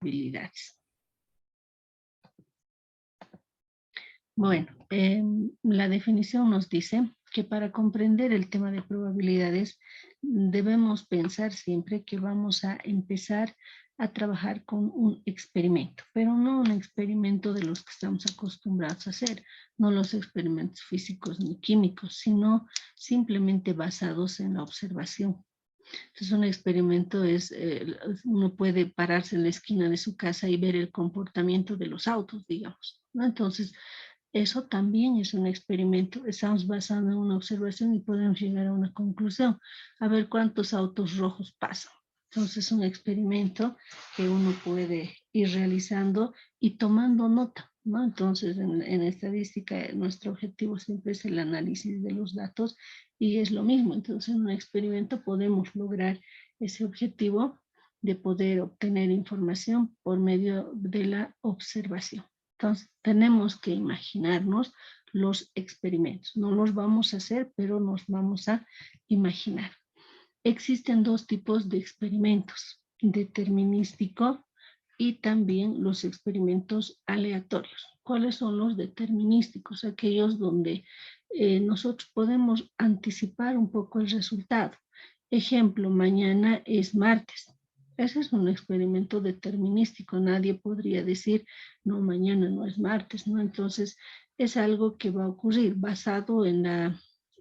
probabilidades. Bueno, la definición nos dice que para comprender el tema de probabilidades debemos pensar siempre que vamos a empezar a trabajar con un experimento, pero no un experimento de los que estamos acostumbrados a hacer, no los experimentos físicos ni químicos, sino simplemente basados en la observación. Entonces un experimento es, uno puede pararse en la esquina de su casa y ver el comportamiento de los autos, digamos, ¿no? Entonces, eso también es un experimento. Estamos basando en una observación y podemos llegar a una conclusión. A ver cuántos autos rojos pasan. Entonces es un experimento que uno puede ir realizando y tomando nota, ¿no? Entonces en estadística nuestro objetivo siempre es el análisis de los datos y es lo mismo. Entonces en un experimento podemos lograr ese objetivo de poder obtener información por medio de la observación. Entonces, tenemos que imaginarnos los experimentos. No los vamos a hacer, pero nos vamos a imaginar. Existen dos tipos de experimentos, determinístico y también los experimentos aleatorios. ¿Cuáles son los determinísticos? Aquellos donde nosotros podemos anticipar un poco el resultado. Ejemplo, mañana es martes. Ese es un experimento determinístico. Nadie podría decir, no, mañana no es martes, ¿no? Entonces, es algo que va a ocurrir basado en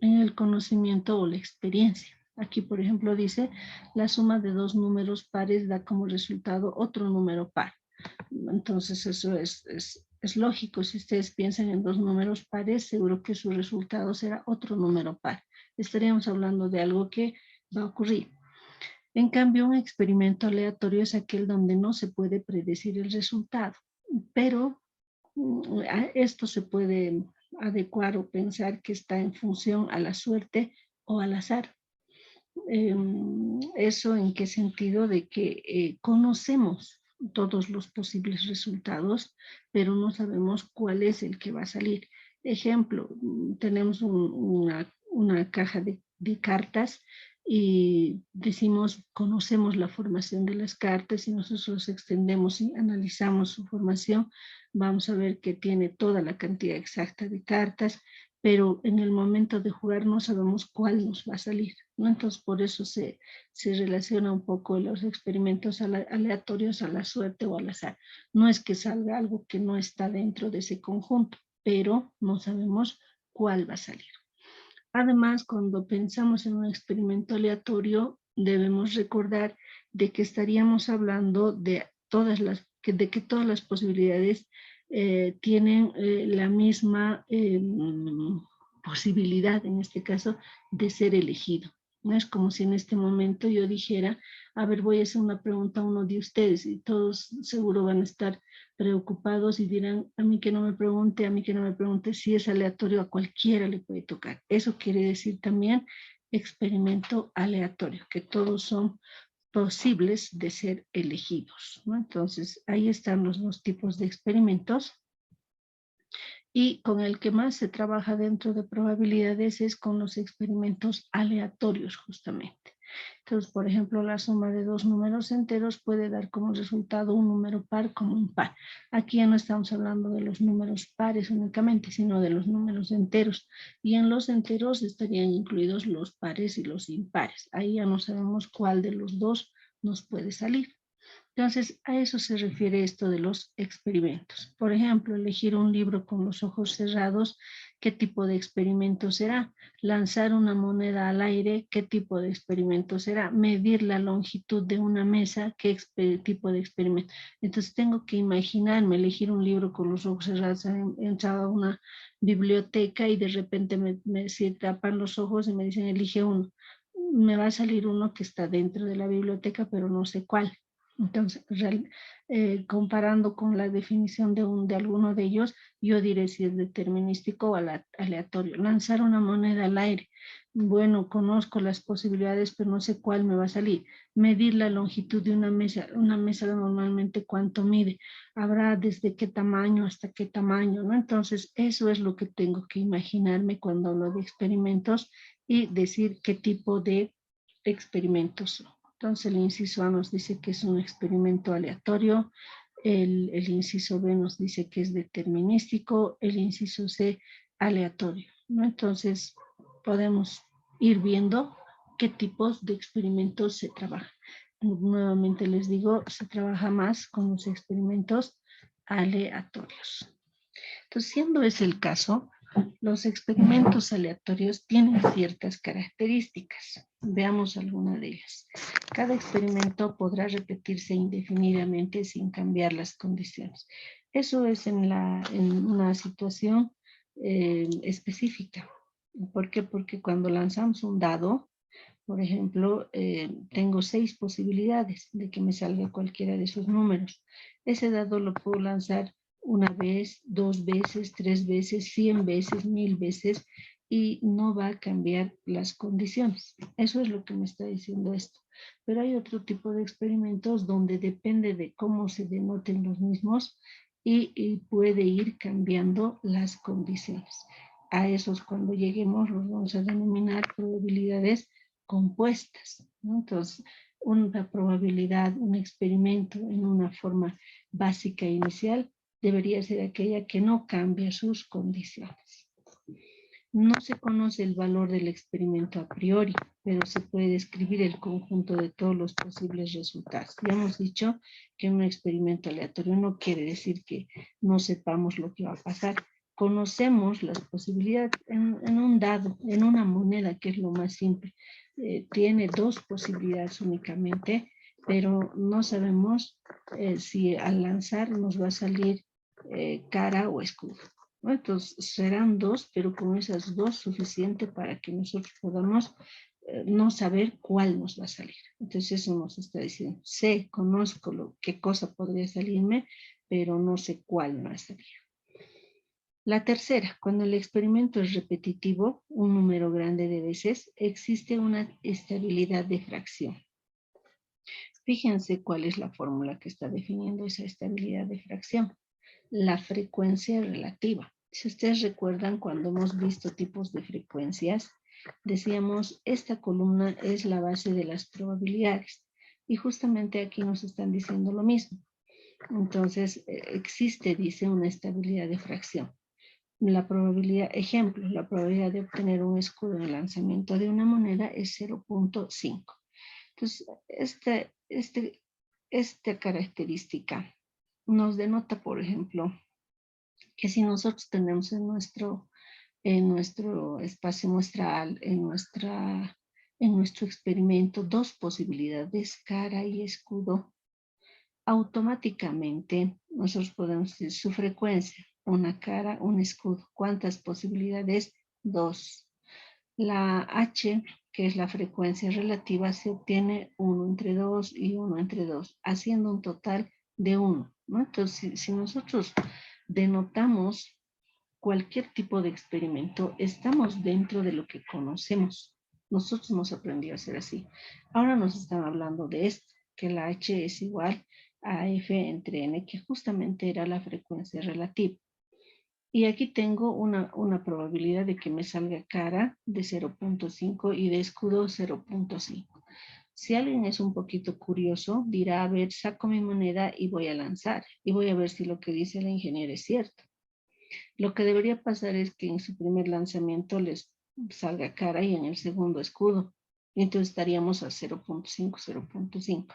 el conocimiento o la experiencia. Aquí, por ejemplo, dice, la suma de dos números pares da como resultado otro número par. Entonces, eso es lógico. Si ustedes piensan en dos números pares, seguro que su resultado será otro número par. Estaríamos hablando de algo que va a ocurrir. En cambio, un experimento aleatorio es aquel donde no se puede predecir el resultado, pero esto se puede adecuar o pensar que está en función a la suerte o al azar. ¿Eso en qué sentido? De que conocemos todos los posibles resultados, pero no sabemos cuál es el que va a salir. Ejemplo, tenemos una caja de cartas y decimos, conocemos la formación de las cartas y nosotros extendemos y analizamos su formación, vamos a ver que tiene toda la cantidad exacta de cartas, pero en el momento de jugar no sabemos cuál nos va a salir, ¿no? Entonces por eso se relaciona un poco los experimentos aleatorios a la suerte o al azar. No es que salga algo que no está dentro de ese conjunto, pero no sabemos cuál va a salir. Además, cuando pensamos en un experimento aleatorio, debemos recordar de que estaríamos hablando de que todas las posibilidades tienen la misma posibilidad, en este caso, de ser elegido. No es como si en este momento yo dijera, a ver, voy a hacer una pregunta a uno de ustedes y todos seguro van a estar preocupados y dirán, a mí que no me pregunte, a mí que no me pregunte. Si es aleatorio, a cualquiera le puede tocar. Eso quiere decir también experimento aleatorio, que todos son posibles de ser elegidos, ¿no? Entonces, ahí están los dos tipos de experimentos. Y con el que más se trabaja dentro de probabilidades es con los experimentos aleatorios, justamente. Entonces, por ejemplo, la suma de dos números enteros puede dar como resultado un número par como impar. Aquí ya no estamos hablando de los números pares únicamente, sino de los números enteros. Y en los enteros estarían incluidos los pares y los impares. Ahí ya no sabemos cuál de los dos nos puede salir. Entonces, a eso se refiere esto de los experimentos. Por ejemplo, elegir un libro con los ojos cerrados, ¿qué tipo de experimento será? Lanzar una moneda al aire, ¿qué tipo de experimento será? Medir la longitud de una mesa, ¿qué tipo de experimento? Entonces, tengo que imaginarme elegir un libro con los ojos cerrados, entrar a una biblioteca y de repente se tapan los ojos y me dicen, elige uno. Me va a salir uno que está dentro de la biblioteca, pero no sé cuál. Entonces, comparando con la definición de alguno de ellos, yo diré si es determinístico o aleatorio. Lanzar una moneda al aire. Bueno, conozco las posibilidades, pero no sé cuál me va a salir. Medir la longitud de una mesa. Una mesa normalmente, ¿cuánto mide? Habrá desde qué tamaño hasta qué tamaño, ¿no? Entonces, eso es lo que tengo que imaginarme cuando hablo de experimentos y decir qué tipo de experimentos son. Entonces el inciso A nos dice que es un experimento aleatorio, el inciso B nos dice que es determinístico, el inciso C aleatorio, ¿no? Entonces podemos ir viendo qué tipos de experimentos se trabajan. Nuevamente les digo, se trabaja más con los experimentos aleatorios. Entonces, siendo ese el caso, los experimentos aleatorios tienen ciertas características. Veamos alguna de ellas. Cada experimento podrá repetirse indefinidamente sin cambiar las condiciones. Eso es en una situación específica. ¿Por qué? Porque cuando lanzamos un dado, por ejemplo, tengo 6 posibilidades de que me salga cualquiera de esos números. Ese dado lo puedo lanzar una vez, 2 veces, 3 veces, 100 veces, 1000 veces y no va a cambiar las condiciones. Eso es lo que me está diciendo esto. Pero hay otro tipo de experimentos donde depende de cómo se denoten los mismos y puede ir cambiando las condiciones. A esos cuando lleguemos los vamos a denominar probabilidades compuestas, ¿no? Entonces, una probabilidad, un experimento en una forma básica inicial debería ser aquella que no cambia sus condiciones. No se conoce el valor del experimento a priori, pero se puede describir el conjunto de todos los posibles resultados. Ya hemos dicho que un experimento aleatorio no quiere decir que no sepamos lo que va a pasar. Conocemos las posibilidades en un dado, en una moneda, que es lo más simple. Tiene 2 posibilidades únicamente, pero no sabemos si al lanzar nos va a salir cara o escudo, ¿no? Entonces serán 2, pero con esas 2 suficiente para que nosotros podamos no saber cuál nos va a salir. Entonces eso nos está diciendo, sé, conozco qué cosa podría salirme, pero no sé cuál me va a salir. La tercera, cuando el experimento es repetitivo, un número grande de veces, existe una estabilidad de fracción. Fíjense cuál es la fórmula que está definiendo esa estabilidad de fracción. La frecuencia relativa. Si ustedes recuerdan, cuando hemos visto tipos de frecuencias, decíamos, esta columna es la base de las probabilidades. Y justamente aquí nos están diciendo lo mismo. Entonces, existe, dice, una estabilidad de fracción. La probabilidad, ejemplo, la probabilidad de obtener un escudo en el lanzamiento de una moneda es 0.5. Entonces, esta característica nos denota, por ejemplo, que si nosotros tenemos en nuestro espacio muestral, en nuestro experimento, 2 posibilidades, cara y escudo, automáticamente nosotros podemos decir su frecuencia, una cara, un escudo. ¿Cuántas posibilidades? 2. La H, que es la frecuencia relativa, se obtiene 1 entre 2 y 1 entre 2, haciendo un total de 1, ¿no? Entonces, si nosotros denotamos cualquier tipo de experimento, estamos dentro de lo que conocemos. Nosotros hemos aprendido a hacer así. Ahora nos están hablando de esto, que la H es igual a F entre N, que justamente era la frecuencia relativa. Y aquí tengo una probabilidad de que me salga cara de 0.5 y de escudo 0.5. Si alguien es un poquito curioso, dirá, a ver, saco mi moneda y voy a lanzar. Y voy a ver si lo que dice la ingeniera es cierto. Lo que debería pasar es que en su primer lanzamiento les salga cara y en el segundo escudo. Entonces estaríamos a 0.5, 0.5.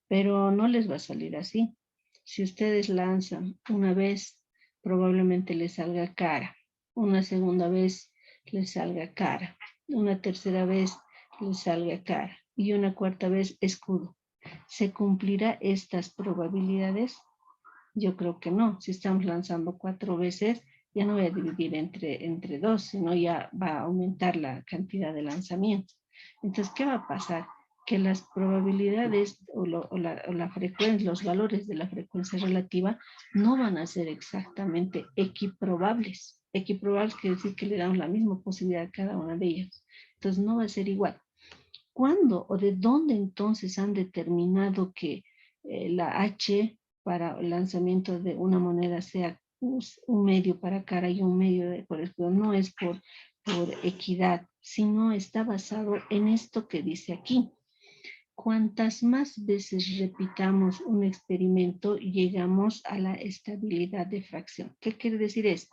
Pero no les va a salir así. Si ustedes lanzan una vez, probablemente les salga cara. Una segunda vez les salga cara. Una tercera vez les salga cara. Y una cuarta vez escudo. ¿Se cumplirá estas probabilidades? Yo creo que no. Si estamos lanzando 4 veces, ya no voy a dividir entre 2, sino ya va a aumentar la cantidad de lanzamientos. Entonces, ¿qué va a pasar? Que las probabilidades o la frecuencia, los valores de la frecuencia relativa no van a ser exactamente equiprobables. Equiprobables quiere decir que le damos la misma posibilidad a cada una de ellas. Entonces, no va a ser igual. ¿Cuándo o de dónde entonces han determinado que la H para el lanzamiento de una moneda sea un medio para cara y un medio por escudo? No es por equidad, sino está basado en esto que dice aquí. Cuantas más veces repitamos un experimento, llegamos a la estabilidad de fracción. ¿Qué quiere decir eso?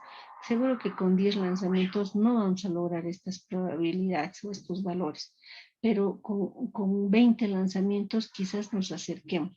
Seguro que con 10 lanzamientos no vamos a lograr estas probabilidades o estos valores, pero con 20 lanzamientos quizás nos acerquemos.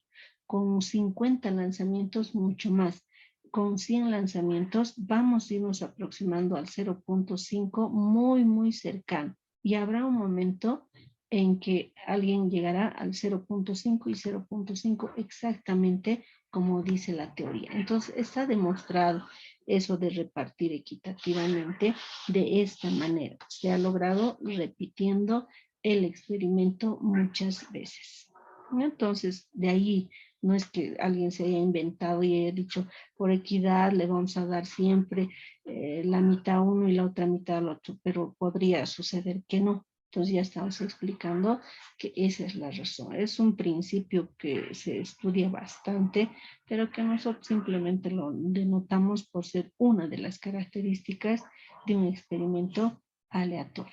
Con 50 lanzamientos mucho más. Con 100 lanzamientos vamos a irnos aproximando al 0.5 muy, muy cercano. Y habrá un momento en que alguien llegará al 0.5 y 0.5 exactamente como dice la teoría. Entonces está demostrado eso de repartir equitativamente de esta manera. Se ha logrado repitiendo el experimento muchas veces. Entonces, de ahí no es que alguien se haya inventado y haya dicho, por equidad le vamos a dar siempre la mitad a uno y la otra mitad al otro, pero podría suceder que no. Entonces ya estamos explicando que esa es la razón. Es un principio que se estudia bastante, pero que nosotros simplemente lo denotamos por ser una de las características de un experimento aleatorio.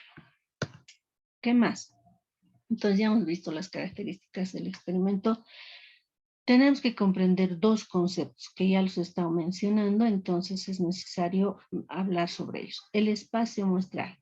¿Qué más? Entonces ya hemos visto las características del experimento. Tenemos que comprender dos conceptos que ya los he estado mencionando, entonces es necesario hablar sobre ellos. El espacio muestral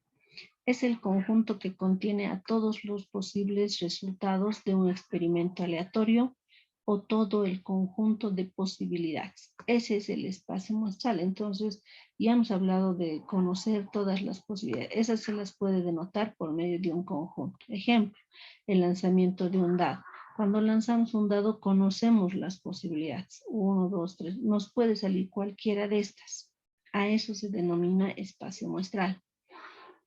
es el conjunto que contiene a todos los posibles resultados de un experimento aleatorio o todo el conjunto de posibilidades. Ese es el espacio muestral. Entonces, ya hemos hablado de conocer todas las posibilidades. Esas se las puede denotar por medio de un conjunto. Ejemplo, el lanzamiento de un dado. Cuando lanzamos un dado, conocemos las posibilidades. 1, 2, 3. Nos puede salir cualquiera de estas. A eso se denomina espacio muestral.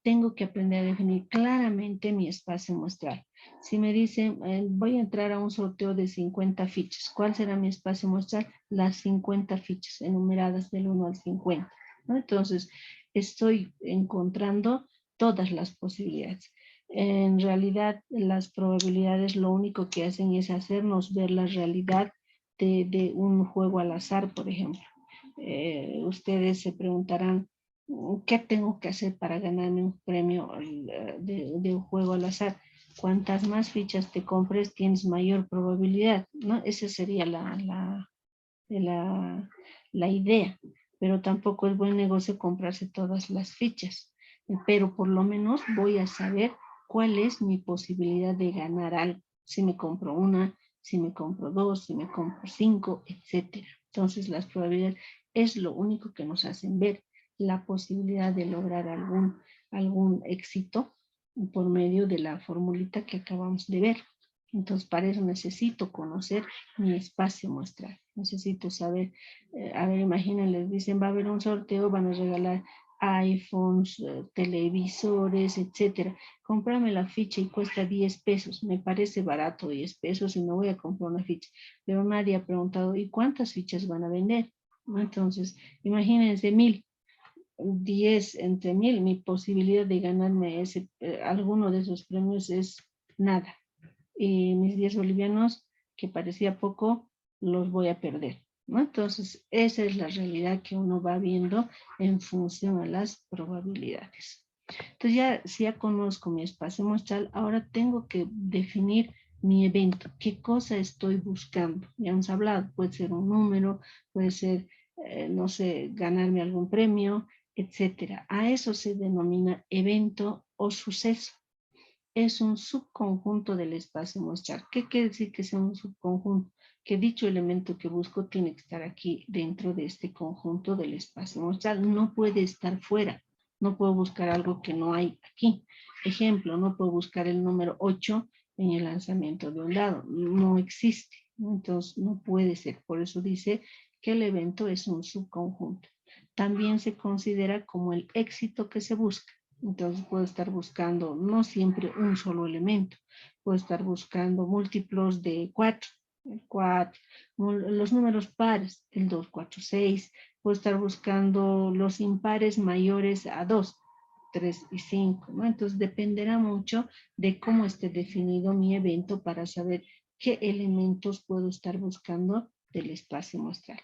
Tengo que aprender a definir claramente mi espacio muestral. Si me dicen, voy a entrar a un sorteo de 50 fichas, ¿cuál será mi espacio muestral? Las 50 fichas enumeradas del 1 al 50. ¿No? Entonces, estoy encontrando todas las posibilidades. En realidad, las probabilidades lo único que hacen es hacernos ver la realidad de un juego al azar, por ejemplo. Ustedes se preguntarán, ¿qué tengo que hacer para ganarme un premio de un juego al azar? Cuantas más fichas te compres, tienes mayor probabilidad, ¿no? Esa sería la idea, pero tampoco es buen negocio comprarse todas las fichas, pero por lo menos voy a saber cuál es mi posibilidad de ganar algo, si me compro una, si me compro dos, si me compro 5, etcétera. Entonces las probabilidades es lo único que nos hacen ver la posibilidad de lograr algún éxito por medio de la formulita que acabamos de ver. Entonces, para eso necesito conocer mi espacio muestral. Necesito saber, a ver, imaginen, les dicen, va a haber un sorteo, van a regalar iPhones, televisores, etcétera. Cómprame la ficha y cuesta 10 pesos. Me parece barato 10 pesos y no voy a comprar una ficha. Pero nadie ha preguntado, ¿y cuántas fichas van a vender? Entonces, imagínense 1000. 10 entre 1000, mi posibilidad de ganarme alguno de esos premios es nada. Y mis 10 bolivianos, que parecía poco, los voy a perder, ¿no? Entonces, esa es la realidad que uno va viendo en función a las probabilidades. Entonces, si ya conozco mi espacio muestral, ahora tengo que definir mi evento, qué cosa estoy buscando. Ya hemos hablado, puede ser un número, puede ser, no sé, ganarme algún premio, etcétera. A eso se denomina evento o suceso. Es un subconjunto del espacio muestral. ¿Qué quiere decir que sea un subconjunto? Que dicho elemento que busco tiene que estar aquí dentro de este conjunto del espacio muestral. No puede estar fuera. No puedo buscar algo que no hay aquí. Ejemplo, no puedo buscar el número 8 en el lanzamiento de un dado. No existe. Entonces, no puede ser. Por eso dice que el evento es un subconjunto. También se considera como el éxito que se busca. Entonces puedo estar buscando no siempre un solo elemento, puedo estar buscando múltiplos de 4, el 4, los números pares, el 2, 4, 6, puedo estar buscando los impares mayores a 2, 3 y 5, ¿no? Entonces dependerá mucho de cómo esté definido mi evento para saber qué elementos puedo estar buscando del espacio muestral.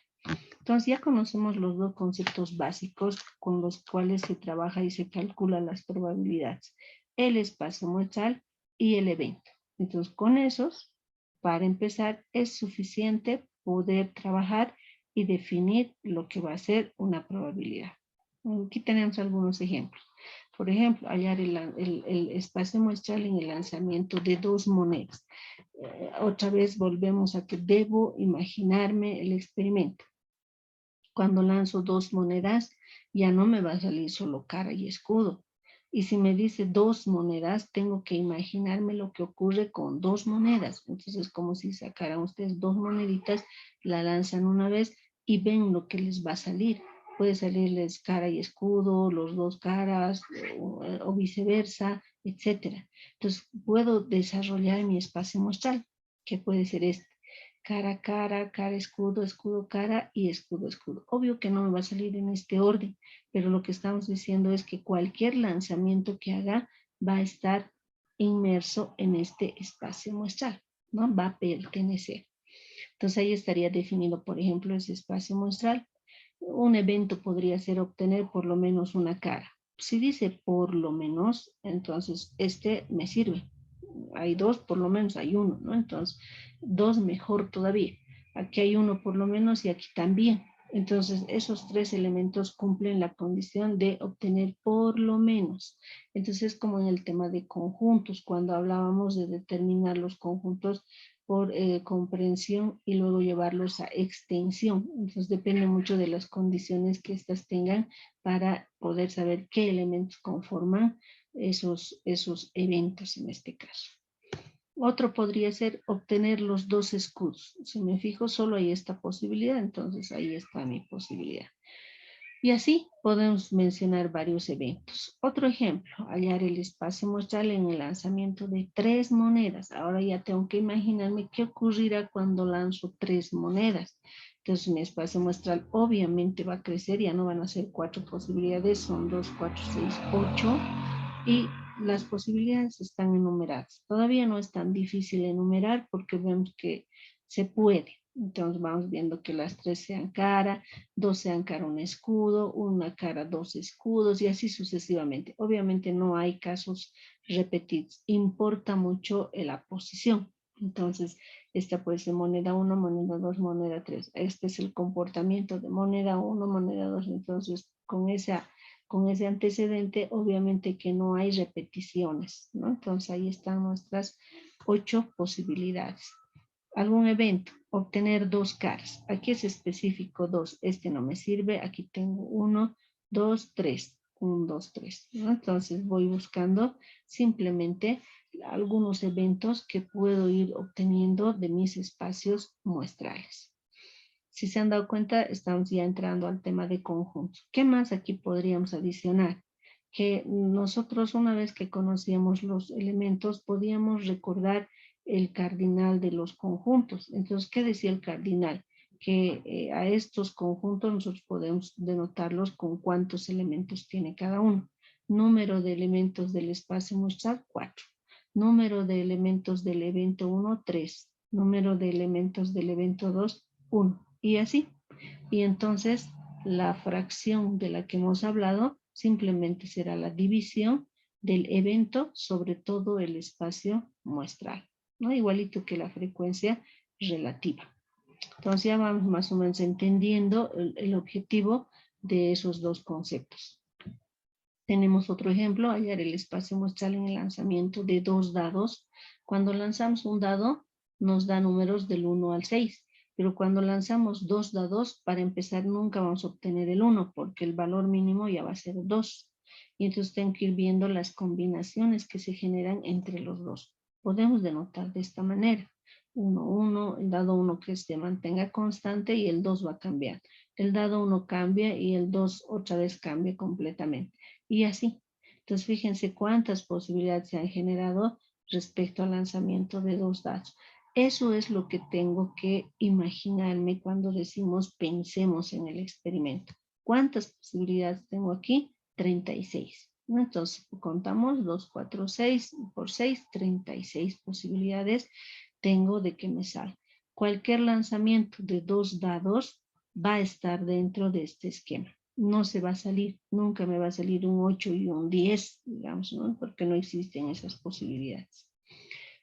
Entonces ya conocemos los dos conceptos básicos con los cuales se trabaja y se calcula las probabilidades. El espacio muestral y el evento. Entonces con esos para empezar, es suficiente poder trabajar y definir lo que va a ser una probabilidad. Aquí tenemos algunos ejemplos. Por ejemplo, hallar el espacio muestral en el lanzamiento de 2 monedas. Otra vez volvemos a que debo imaginarme el experimento. Cuando lanzo 2 monedas, ya no me va a salir solo cara y escudo. Y si me dice 2 monedas, tengo que imaginarme lo que ocurre con 2 monedas. Entonces, como si sacaran ustedes 2 moneditas, la lanzan una vez y ven lo que les va a salir. Puede salirles cara y escudo, los 2 caras o viceversa, etcétera. Entonces, puedo desarrollar mi espacio muestral, que puede ser este. Cara, cara, cara, escudo, escudo, cara y escudo, escudo. Obvio que no me va a salir en este orden, pero lo que estamos diciendo es que cualquier lanzamiento que haga va a estar inmerso en este espacio muestral, ¿no? Va a pertenecer. Entonces ahí estaría definido, por ejemplo, ese espacio muestral. Un evento podría ser obtener por lo menos una cara. Si dice por lo menos, entonces este me sirve. Hay 2, por lo menos hay 1, ¿no? Entonces, 2 mejor todavía. Aquí hay 1 por lo menos y aquí también. Entonces, esos 3 elementos cumplen la condición de obtener por lo menos. Entonces, como en el tema de conjuntos, cuando hablábamos de determinar los conjuntos por comprensión y luego llevarlos a extensión. Entonces, depende mucho de las condiciones que éstas tengan para poder saber qué elementos conforman esos eventos en este caso. Otro podría ser obtener los 2 escudos. Si me fijo, solo hay esta posibilidad, entonces ahí está mi posibilidad. Y así podemos mencionar varios eventos. Otro ejemplo, hallar el espacio muestral en el lanzamiento de 3 monedas. Ahora ya tengo que imaginarme qué ocurrirá cuando lanzo 3 monedas. Entonces mi espacio muestral obviamente va a crecer, ya no van a ser 4 posibilidades, son 2, 4, 6, 8. Y las posibilidades están enumeradas. Todavía no es tan difícil enumerar porque vemos que se puede. Entonces vamos viendo que las 3 sean cara, 2 sean cara, un escudo, una cara, 2 escudos y así sucesivamente. Obviamente no hay casos repetidos. Importa mucho la posición. Entonces, esta puede ser moneda 1, moneda 2, moneda 3. Este es el comportamiento de moneda 1, moneda 2. Entonces, con ese antecedente, obviamente que no hay repeticiones, ¿no? Entonces, ahí están nuestras 8 posibilidades. Algún evento, obtener 2 caras. Aquí es específico 2. Este no me sirve. Aquí tengo 1, 2, 3. 1, 2, 3. ¿No? Entonces voy buscando simplemente algunos eventos que puedo ir obteniendo de mis espacios muestrales. Si se han dado cuenta, estamos ya entrando al tema de conjuntos. ¿Qué más aquí podríamos adicionar? Que nosotros, una vez que conocíamos los elementos, podíamos recordar el cardinal de los conjuntos. Entonces, ¿qué decía el cardinal? Que a estos conjuntos nosotros podemos denotarlos con cuántos elementos tiene cada uno. Número de elementos del espacio muestral, 4. Número de elementos del evento 1, 3. Número de elementos del evento 2, 1. Y así. Y entonces la fracción de la que hemos hablado simplemente será la división del evento sobre todo el espacio muestral, ¿no? Igualito que la frecuencia relativa. Entonces ya vamos más o menos entendiendo el objetivo de esos 2 conceptos. Tenemos otro ejemplo, hallar el espacio muestral en el lanzamiento de 2 dados. Cuando lanzamos un dado, nos da números del 1 al 6. Pero cuando lanzamos 2 dados, para empezar nunca vamos a obtener el 1, porque el valor mínimo ya va a ser 2. Y entonces tengo que ir viendo las combinaciones que se generan entre los 2. Podemos denotar de esta manera. 1, 1, el dado 1 que se mantenga constante y el 2 va a cambiar. El dado 1 cambia y el 2 otra vez cambia completamente. Y así. Entonces, fíjense cuántas posibilidades se han generado respecto al lanzamiento de 2 dados. Eso es lo que tengo que imaginarme cuando decimos pensemos en el experimento. ¿Cuántas posibilidades tengo aquí? 36. Entonces, contamos 2, 4, 6 por 6, 36 posibilidades tengo de que me salga. Cualquier lanzamiento de 2 dados va a estar dentro de este esquema. No se va a salir, nunca me va a salir un 8 y un 10, digamos, ¿no? Porque no existen esas posibilidades.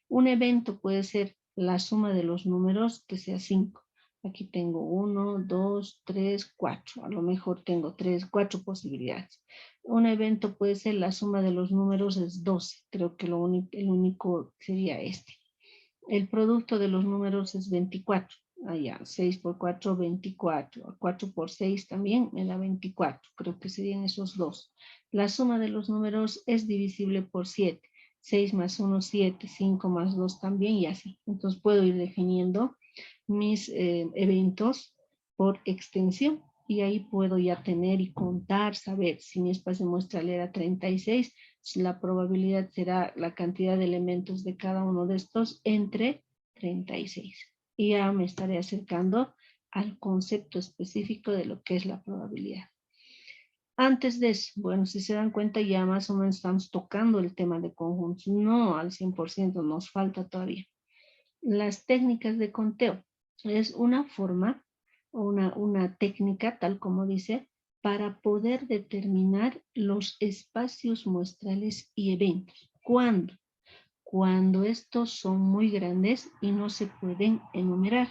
Un evento puede ser la suma de los números que sea 5. Aquí tengo 1, 2, 3, 4. A lo mejor tengo 3, 4 posibilidades. Un evento puede ser la suma de los números es 12. Creo que el único sería este. El producto de los números es 24. Allá, 6 por 4, 24. 4 por 6 también me da 24. Creo que serían esos dos. La suma de los números es divisible por 7. 6 más 1, 7. 5 más 2 también y así. Entonces puedo ir definiendo mis eventos por extensión. Y ahí puedo ya tener y contar, saber si mi espacio muestral era 36, la probabilidad será la cantidad de elementos de cada uno de estos entre 36. Y ya me estaré acercando al concepto específico de lo que es la probabilidad. Antes de eso, bueno, si se dan cuenta ya más o menos estamos tocando el tema de conjuntos. No al 100%, nos falta todavía. Las técnicas de conteo es una forma, una técnica, tal como dice, para poder determinar los espacios muestrales y eventos. ¿Cuándo? Cuando estos son muy grandes y no se pueden enumerar.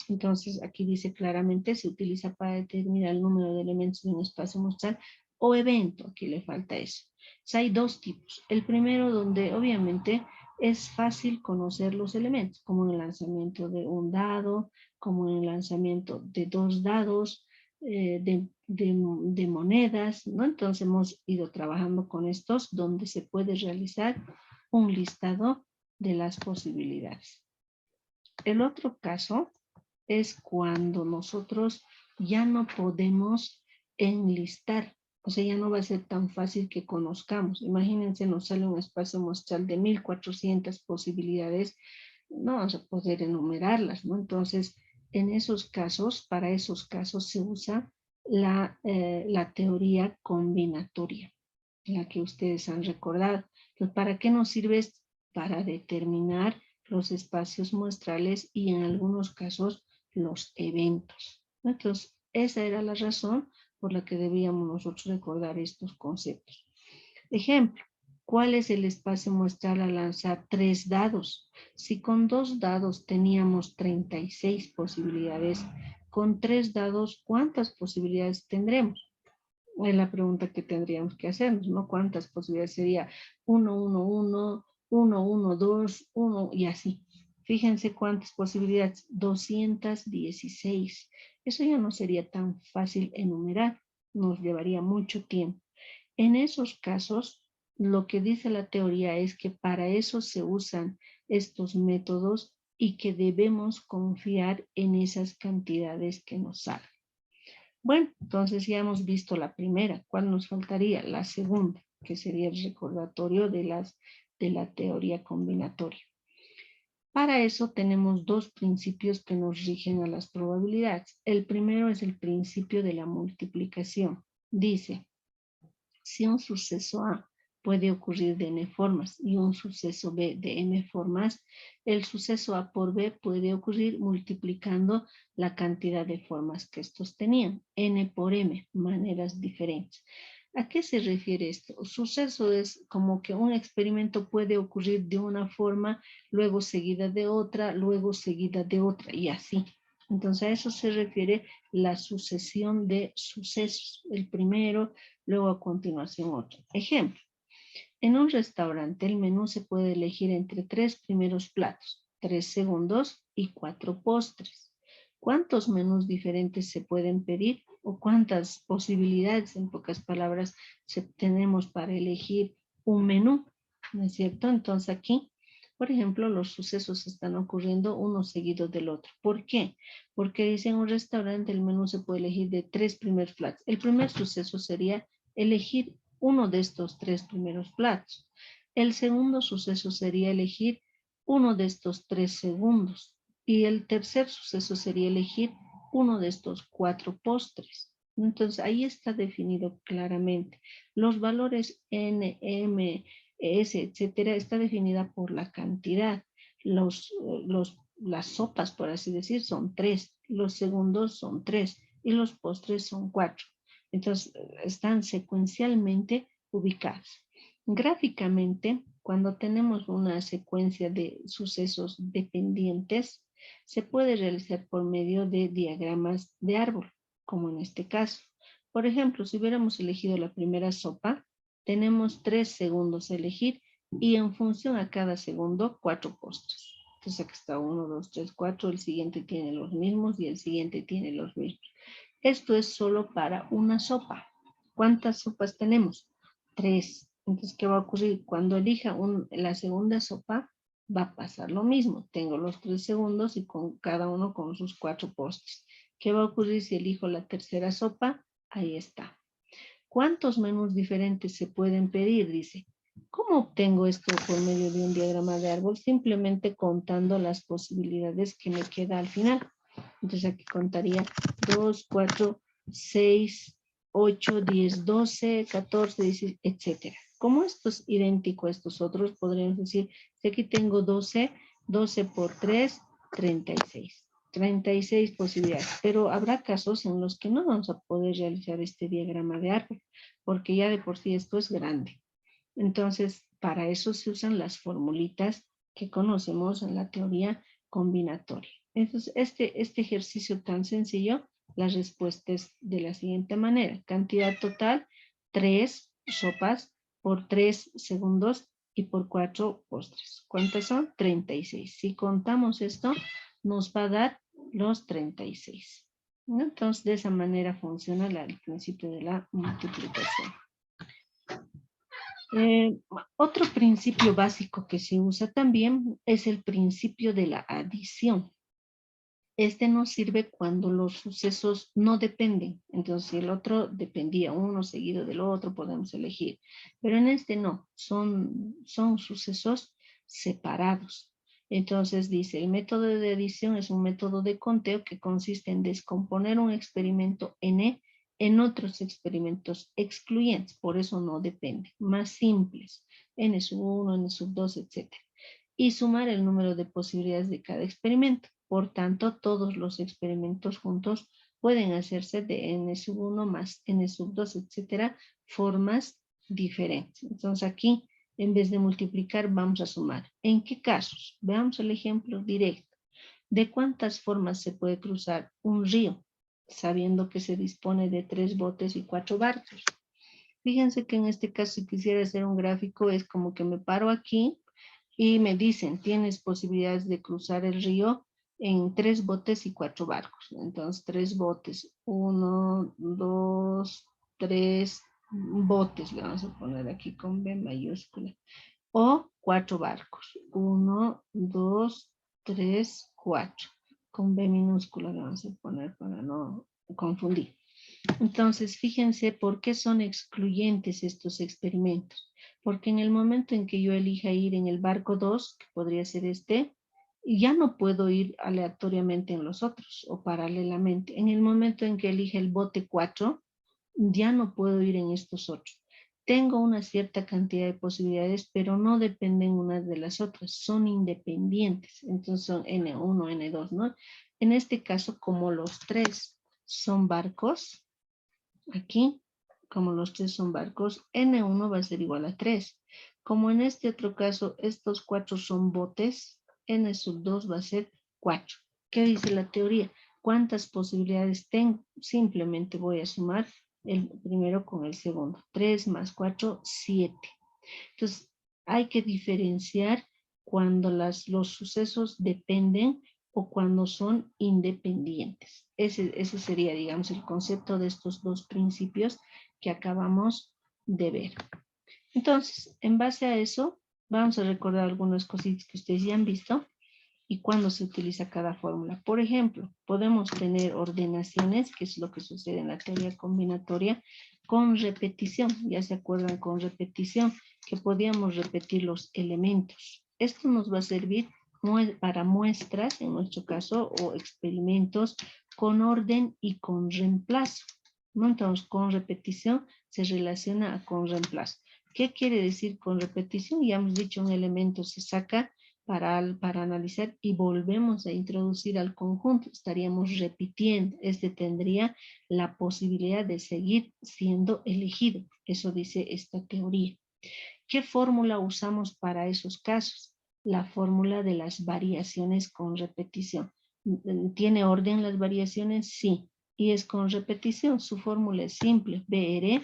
Entonces, aquí dice claramente, se utiliza para determinar el número de elementos de un espacio muestral o evento. Aquí le falta eso. O sea, hay dos tipos. El primero, donde obviamente es fácil conocer los elementos, como en el lanzamiento de un dado, como en el lanzamiento de dos dados, de monedas, ¿no? Entonces hemos ido trabajando con estos, donde se puede realizar un listado de las posibilidades. El otro caso es cuando nosotros ya no podemos enlistar, o sea, ya no va a ser tan fácil que conozcamos. Imagínense, nos sale un espacio muestral de 1400 posibilidades, no vamos a poder enumerarlas, ¿no? Entonces, en esos casos, para esos casos se usa la teoría combinatoria, la que ustedes han recordado. Entonces, ¿para qué nos sirve esto? Para determinar los espacios muestrales y en algunos casos los eventos. Entonces, esa era la razón por la que debíamos nosotros recordar estos conceptos. Ejemplo, ¿cuál es el espacio muestral al lanzar 3 dados? Si con 2 dados teníamos 36 posibilidades, con 3 dados, ¿cuántas posibilidades tendremos? Es la pregunta que tendríamos que hacernos, ¿no? ¿Cuántas posibilidades sería? 1, 1, 1, 1, 1, 2, 1 y así. Fíjense cuántas posibilidades, 216. Eso ya no sería tan fácil enumerar, nos llevaría mucho tiempo. En esos casos, lo que dice la teoría es que para eso se usan estos métodos y que debemos confiar en esas cantidades que nos salen. Bueno, entonces ya hemos visto la primera. ¿Cuál nos faltaría? La segunda, que sería el recordatorio de la teoría combinatoria. Para eso tenemos dos principios que nos rigen a las probabilidades. El primero es el principio de la multiplicación. Dice, si un suceso A puede ocurrir de n formas y un suceso B de m formas, el suceso A por B puede ocurrir multiplicando la cantidad de formas que estos tenían, n por m, maneras diferentes. ¿A qué se refiere esto? Suceso es como que un experimento puede ocurrir de una forma, luego seguida de otra, luego seguida de otra y así. Entonces a eso se refiere la sucesión de sucesos. El primero, luego a continuación otro. Ejemplo, en un restaurante el menú se puede elegir entre 3 primeros platos, 3 segundos y 4 postres. ¿Cuántos menús diferentes se pueden pedir o cuántas posibilidades, en pocas palabras, tenemos para elegir un menú? ¿No es cierto? Entonces aquí, por ejemplo, los sucesos están ocurriendo uno seguido del otro. ¿Por qué? Porque dice en un restaurante el menú se puede elegir de 3 primeros platos. El primer suceso sería elegir uno de estos 3 primeros platos. El segundo suceso sería elegir uno de estos 3 segundos. Y el tercer suceso sería elegir uno de estos 4 postres. Entonces ahí está definido claramente. Los valores N, M, S, etcétera, está definida por la cantidad. Las sopas, por así decir, son 3. Los segundos son 3 y los postres son 4. Entonces, están secuencialmente ubicados. Gráficamente, Cuando tenemos una secuencia de sucesos dependientes, se puede realizar por medio de diagramas de árbol, como en este caso. Por ejemplo, si hubiéramos elegido la primera sopa, tenemos 3 segundos a elegir y en función a cada segundo, 4 postres. Entonces aquí está 1, 2, 3, 4, el siguiente tiene los mismos y el siguiente tiene los mismos. Esto es solo para una sopa. ¿Cuántas sopas tenemos? 3. Entonces, ¿qué va a ocurrir? Cuando elija la segunda sopa, va a pasar lo mismo. Tengo los 3 segundos y con cada uno con sus 4 postres. ¿Qué va a ocurrir si elijo la tercera sopa? Ahí está. ¿Cuántos menús diferentes se pueden pedir? Dice. ¿Cómo obtengo esto por medio de un diagrama de árbol? Simplemente contando las posibilidades que me queda al final. Entonces aquí contaría 2, 4, 6, 8, 10, 12, 14, 16, etc. Como esto es idéntico a estos otros, podríamos decir, si aquí tengo 12, 12 por 3, 36. 36 posibilidades, pero habrá casos en los que no vamos a poder realizar este diagrama de árbol, porque ya de por sí esto es grande. Entonces, para eso se usan las formulitas que conocemos en la teoría combinatoria. Entonces, este ejercicio tan sencillo, la respuesta es de la siguiente manera. Cantidad total, 3 sopas por 3 segundos y por 4 postres. ¿Cuántas son? 36. Si contamos esto, nos va a dar los 36. ¿No? Entonces, de esa manera funciona el principio de la multiplicación. Otro principio básico que se usa también es el principio de la adición. Este nos sirve cuando los sucesos no dependen. Entonces, si el otro dependía uno seguido del otro, podemos elegir. Pero en este no, son sucesos separados. Entonces dice, el método de adición es un método de conteo que consiste en descomponer un experimento N en otros experimentos excluyentes, por eso no depende, más simples, N sub 1, N sub 2, etc. Y sumar el número de posibilidades de cada experimento. Por tanto, todos los experimentos juntos pueden hacerse de N sub 1 más N sub 2, etcétera, formas diferentes. Entonces aquí, en vez de multiplicar, vamos a sumar. ¿En qué casos? Veamos el ejemplo directo. ¿De cuántas formas se puede cruzar un río? Sabiendo que se dispone de 3 botes y 4 barcos. Fíjense que en este caso, si quisiera hacer un gráfico, es como que me paro aquí y me dicen, tienes posibilidades de cruzar el río en 3 botes y 4 barcos. Entonces, 3 botes, 1, 2, 3 botes, le vamos a poner aquí con B mayúscula. O 4 barcos, 1, 2, 3, 4. Con B minúscula le vamos a poner para no confundir. Entonces, fíjense por qué son excluyentes estos experimentos. Porque en el momento en que yo elija ir en el barco 2, que podría ser este, ya no puedo ir aleatoriamente en los otros o paralelamente. En el momento en que elija el bote 4, ya no puedo ir en estos otros. Tengo una cierta cantidad de posibilidades, pero no dependen unas de las otras, son independientes. Entonces son N1, N2, ¿no? En este caso, como los 3 son barcos, aquí, como los 3 son barcos, N1 va a ser igual a 3. Como en este otro caso, estos 4 son botes, N sub 2 va a ser 4. ¿Qué dice la teoría? ¿Cuántas posibilidades tengo? Simplemente voy a sumar el primero con el segundo. 3 más 4, 7. Entonces, hay que diferenciar cuando los sucesos dependen o cuando son independientes. Ese sería, digamos, el concepto de estos dos principios que acabamos de ver. Entonces, en base a eso, vamos a recordar algunas cositas que ustedes ya han visto y cuándo se utiliza cada fórmula. Por ejemplo, podemos tener ordenaciones, que es lo que sucede en la teoría combinatoria, con repetición. Ya se acuerdan con repetición que podíamos repetir los elementos. Esto nos va a servir para muestras, en nuestro caso, o experimentos con orden y con reemplazo. ¿No? Entonces, con repetición se relaciona con reemplazo. ¿Qué quiere decir con repetición? Ya hemos dicho, un elemento se saca para analizar y volvemos a introducir al conjunto. Estaríamos repitiendo. Este tendría la posibilidad de seguir siendo elegido. Eso dice esta teoría. ¿Qué fórmula usamos para esos casos? La fórmula de las variaciones con repetición. ¿Tiene orden las variaciones? Sí. Y es con repetición. Su fórmula es simple. BR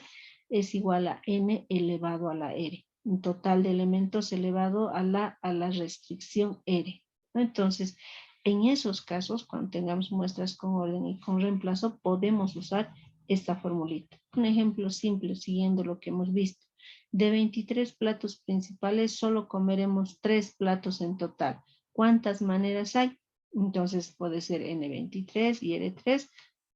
es igual a N elevado a la R. Un total de elementos elevado a la restricción R. Entonces, en esos casos, cuando tengamos muestras con orden y con reemplazo, podemos usar esta formulita. Un ejemplo simple, siguiendo lo que hemos visto. De 23 platos principales, solo comeremos 3 platos en total. ¿Cuántas maneras hay? Entonces puede ser N23 y R3.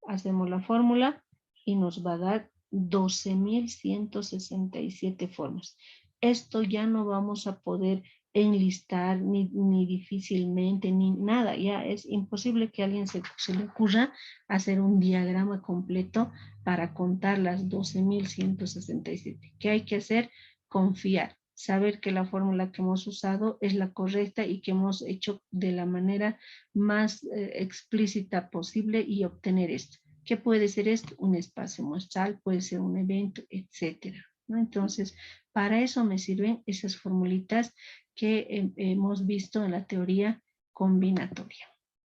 Hacemos la fórmula y nos va a dar 12.167 formas. Esto ya no vamos a poder enlistar ni difícilmente, ni nada. Ya es imposible que a alguien se le ocurra hacer un diagrama completo para contar las 12.167. ¿Qué hay que hacer? Confiar, saber que la fórmula que hemos usado es la correcta y que hemos hecho de la manera más explícita posible y obtener esto. ¿Qué puede ser esto? Un espacio muestral, puede ser un evento, etcétera, ¿no? Entonces, para eso me sirven esas formulitas que hemos visto en la teoría combinatoria.